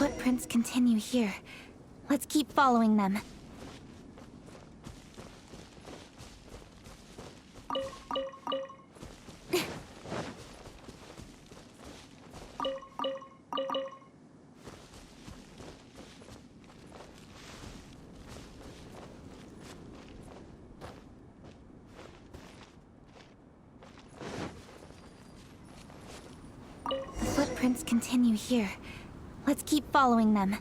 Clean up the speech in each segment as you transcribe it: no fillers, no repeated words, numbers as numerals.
Footprints continue here. Let's keep following them. Footprints continue here. Let's keep following them.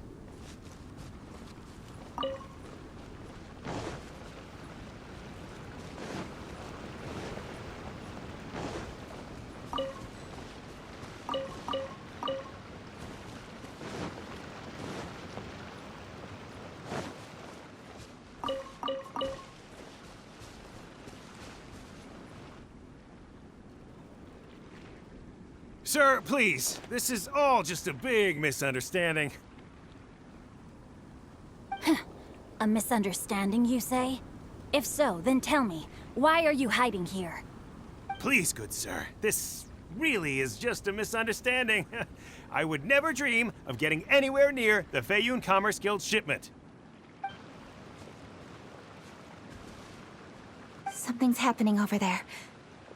Sir, please. This is all just a big misunderstanding. A misunderstanding, you say? If so, then tell me, why are you hiding here? Please, good sir. This really is just a misunderstanding. I would never dream of getting anywhere near the Feiyun Commerce Guild shipment. Something's happening over there.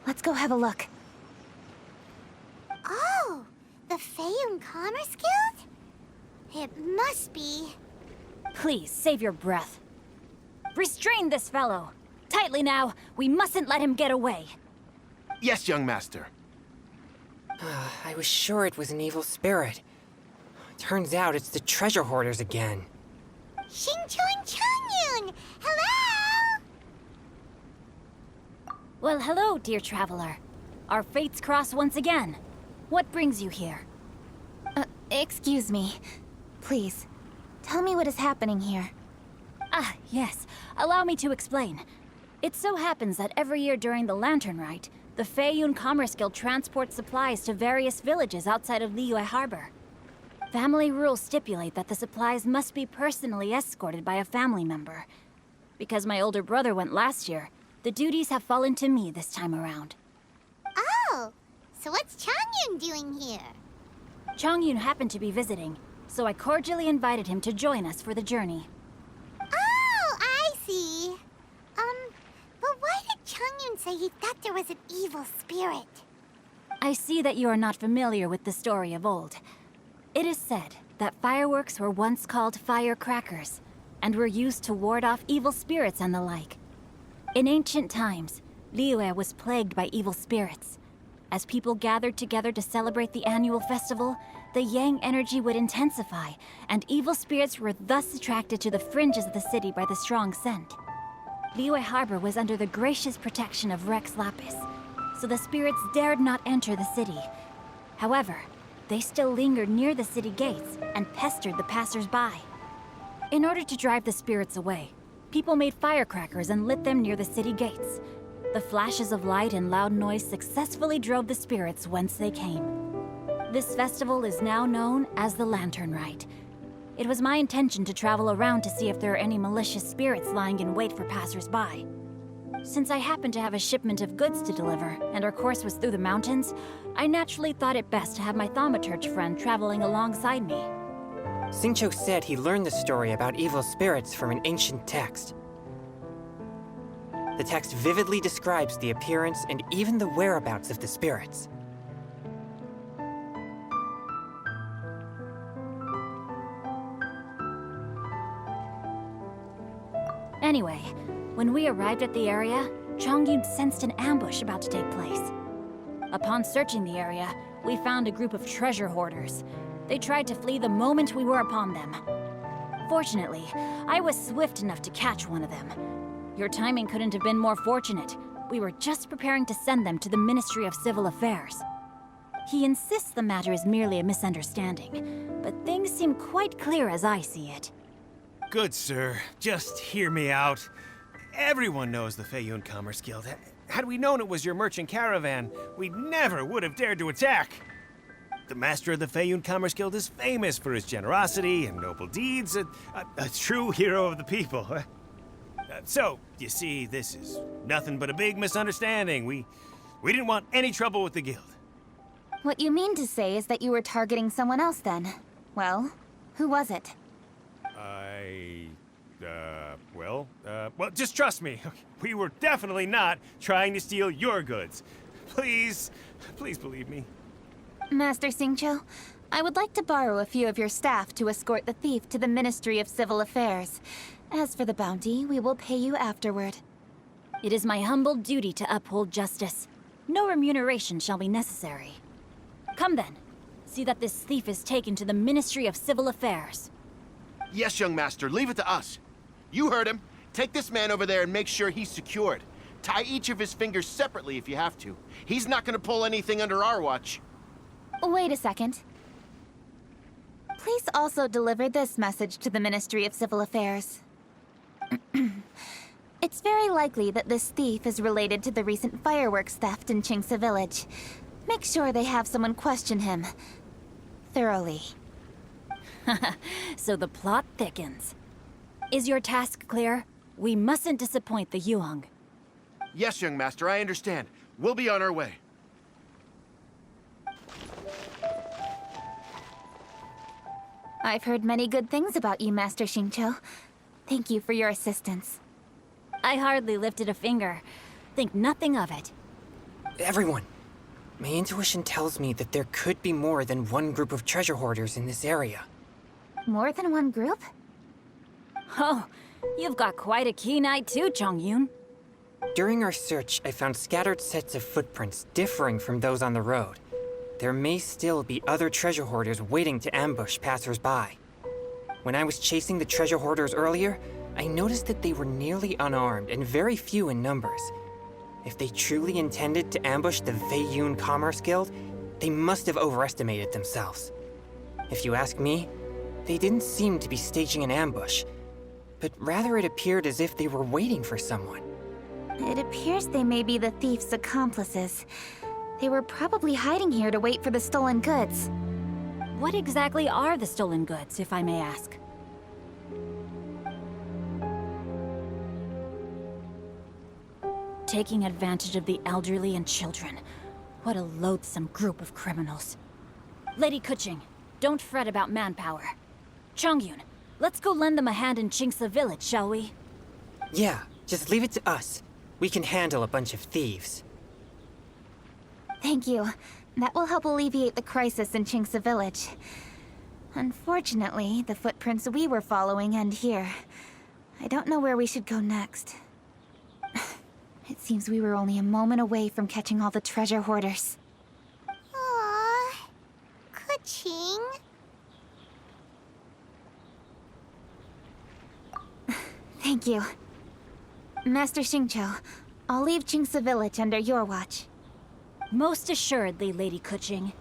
Let's go have a look. Oh, the Feiyun Commerce Guild? It must be. Please, save your breath. Restrain this fellow! Tightly now, we mustn't let him get away. Yes, young master. I was sure it was an evil spirit. Turns out it's the treasure hoarders again. Xingchun Changyun! Hello! Well, hello, dear traveler. Our fates cross once again. What brings you here? Excuse me. Please, tell me what is happening here. Ah, yes. Allow me to explain. It so happens that every year during the Lantern Rite, the Feiyun Commerce Guild transports supplies to various villages outside of Liyue Harbor. Family rules stipulate that the supplies must be personally escorted by a family member. Because my older brother went last year, the duties have fallen to me this time around. Oh, so what's Changyun doing here? Changyun happened to be visiting, so I cordially invited him to join us for the journey. Oh, I see. But why did Changyun say he thought there was an evil spirit? I see that you are not familiar with the story of old. It is said that fireworks were once called firecrackers, and were used to ward off evil spirits and the like. In ancient times, Liyue was plagued by evil spirits. As people gathered together to celebrate the annual festival, the yang energy would intensify, and evil spirits were thus attracted to the fringes of the city by the strong scent. Liyue Harbor was under the gracious protection of Rex Lapis, so the spirits dared not enter the city. However, they still lingered near the city gates and pestered the passers-by. In order to drive the spirits away, people made firecrackers and lit them near the city gates. The flashes of light and loud noise successfully drove the spirits whence they came. This festival is now known as the Lantern Rite. It was my intention to travel around to see if there are any malicious spirits lying in wait for passers-by. Since I happened to have a shipment of goods to deliver, and our course was through the mountains, I naturally thought it best to have my thaumaturge friend traveling alongside me. Xingqiu said he learned the story about evil spirits from an ancient text. The text vividly describes the appearance and even the whereabouts of the spirits. Anyway, when we arrived at the area, Changyun sensed an ambush about to take place. Upon searching the area, we found a group of treasure hoarders. They tried to flee the moment we were upon them. Fortunately, I was swift enough to catch one of them. Your timing couldn't have been more fortunate. We were just preparing to send them to the Ministry of Civil Affairs. He insists the matter is merely a misunderstanding, but things seem quite clear as I see it. Good sir, just hear me out. Everyone knows the Feiyun Commerce Guild. Had we known it was your merchant caravan, we never would have dared to attack. The master of the Feiyun Commerce Guild is famous for his generosity and noble deeds, a true hero of the people. So, you see, this is nothing but a big misunderstanding. We didn't want any trouble with the guild. What you mean to say is that you were targeting someone else then? Well, Who was it? Well, just trust me. We were definitely not trying to steal your goods. Please believe me. Master Xingqiu, I would like to borrow a few of your staff to escort the thief to the Ministry of Civil Affairs. As for the bounty, we will pay you afterward. It is my humble duty to uphold justice. No remuneration shall be necessary. Come then. See that this thief is taken to the Ministry of Civil Affairs. Yes, young master, leave it to us. You heard him. Take this man over there and make sure he's secured. Tie each of his fingers separately if you have to. He's not gonna pull anything under our watch. Wait a second. Please also deliver this message to the Ministry of Civil Affairs. It's very likely that this thief is related to the recent fireworks theft in Qingce Village. Make sure they have someone question him thoroughly. So the plot thickens. Is your task clear? We mustn't disappoint the Yuang. Yes, young master, I understand. We'll be on our way. I've heard many good things about you, Master Xingqiu. Thank you for your assistance. I hardly lifted a finger. Think nothing of it. Everyone, my intuition tells me that there could be more than one group of treasure hoarders in this area. More than one group? Oh, you've got quite a keen eye too, Chongyun. During our search, I found scattered sets of footprints differing from those on the road. There may still be other treasure hoarders waiting to ambush passers-by. When I was chasing the treasure hoarders earlier, I noticed that they were nearly unarmed and very few in numbers. If they truly intended to ambush the Feiyun Commerce Guild, they must have overestimated themselves. If you ask me, they didn't seem to be staging an ambush, but rather it appeared as if they were waiting for someone. It appears they may be the thief's accomplices. They were probably hiding here to wait for the stolen goods. What exactly are the stolen goods, if I may ask? Taking advantage of the elderly and children. What a loathsome group of criminals. Lady Kuching, don't fret about manpower. Chongyun, let's go lend them a hand in Qingce Village, shall we? Yeah, just leave it to us. We can handle a bunch of thieves. Thank you. That will help alleviate the crisis in Qingce Village. Unfortunately, the footprints we were following end here. I don't know where we should go next. It seems we were only a moment away from catching all the treasure hoarders. Aww. Kuching. Thank you. Master Xingqiu, I'll leave Qingce Village under your watch. Most assuredly, Lady Kuching.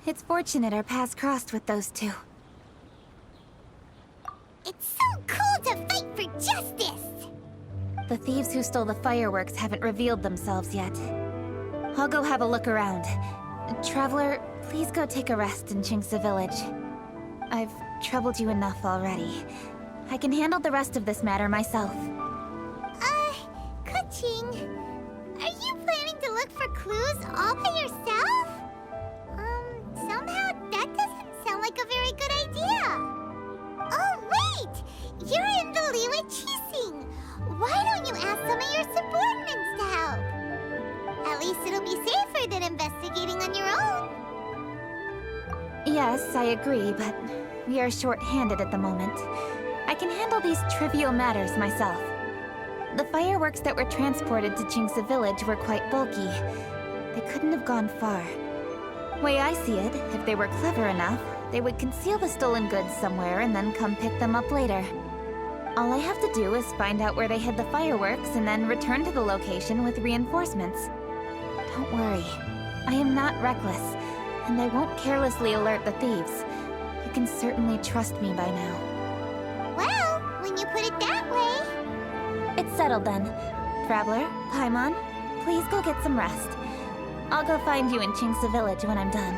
It's fortunate our paths crossed with those two. It's so cool to fight for justice! The thieves who stole the fireworks haven't revealed themselves yet. I'll go have a look around. Traveler, please go take a rest in Qingce Village. I've troubled you enough already. I can handle the rest of this matter myself. Kuching, are you planning to look for clues all by yourself? Somehow that doesn't sound like a very good idea. Oh, wait! You're in the Liwe Qixing. Why don't you ask some of your subordinates to help? At least it'll be safer than investigating on your own. Yes, I agree, but we are short-handed at the moment. I can handle these trivial matters myself. The fireworks that were transported to Qingce Village were quite bulky. They couldn't have gone far. Way I see it, if they were clever enough, they would conceal the stolen goods somewhere and then come pick them up later. All I have to do is find out where they hid the fireworks and then return to the location with reinforcements. Don't worry. I am not reckless, and I won't carelessly alert the thieves. You can certainly trust me by now. Well, when you put it that way... It's settled then. Traveler, Paimon, please go get some rest. I'll go find you in Qingce Village when I'm done.